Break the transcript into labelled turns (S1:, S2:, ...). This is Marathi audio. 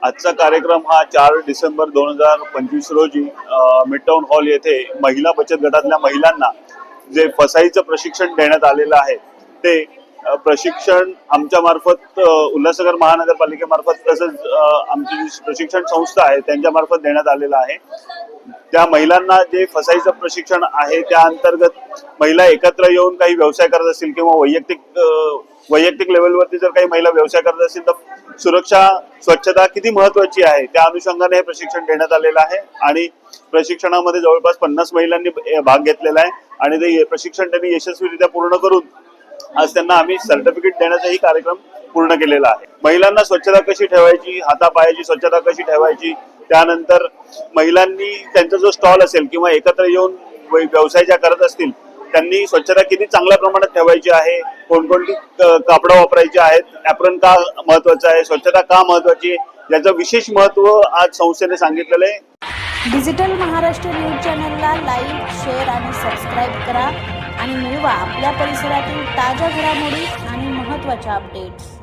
S1: आजचा कार्यक्रम हा 4 डिसेंबर 2025 रोजी मिडटाउन हॉल येथे महिला बचत गटातल्या महिलांना जे फसाईचं प्रशिक्षण देण्यात आलेलं आहे ते प्रशिक्षण आमच्या मार्फत उल्हासनगर महानगरपालिकेमार्फत तसंच आमची जी प्रशिक्षण संस्था आहे त्यांच्या मार्फत देण्यात आलेलं आहे। त्या महिलांना जे फसाईचं प्रशिक्षण आहे त्या अंतर्गत महिला एकत्र येऊन काही व्यवसाय करत असतील किंवा वैयक्तिक लेवलवरती जर काही महिला व्यवसाय करत असतील तर सुरक्षा स्वच्छता किती महत्त्वाची आहे त्या अनुषंगाने हे प्रशिक्षण देण्यात आलेलं आहे आणि प्रशिक्षणामध्ये जवळपास 50 महिलांनी भाग घेतलेला आहे आणि ते प्रशिक्षण त्यांनी यशस्वीरित्या पूर्ण करून आज त्यांना आम्ही सर्टिफिकेट देण्याचाही कार्यक्रम पूर्ण केलेला आहे। महिलांना स्वच्छता कशी ठेवायची, हातापायाची स्वच्छता कशी ठेवायची, त्यानंतर महिलांनी त्यांचा जो स्टॉल असेल किंवा एकत्र येऊन व्यवसाय ज्या करत असतील त्यांनी स्वच्छता किती चांगल्या प्रमाणात ठेवायची आहे, कोणकोणती कापडं वापरायची आहेत, ॲप्रन का महत्त्वाचं आहे, स्वच्छता का महत्त्वाची आहे याचं विशेष महत्त्व आज संस्थेने सांगितलेलं आहे।
S2: डिजिटल महाराष्ट्र न्यूज चॅनलला लाईक, शेअर आणि सबस्क्राईब करा आणि मिळवा आपल्या परिसरातील ताज्या घडामोडी आणि महत्त्वाच्या अपडेट्स।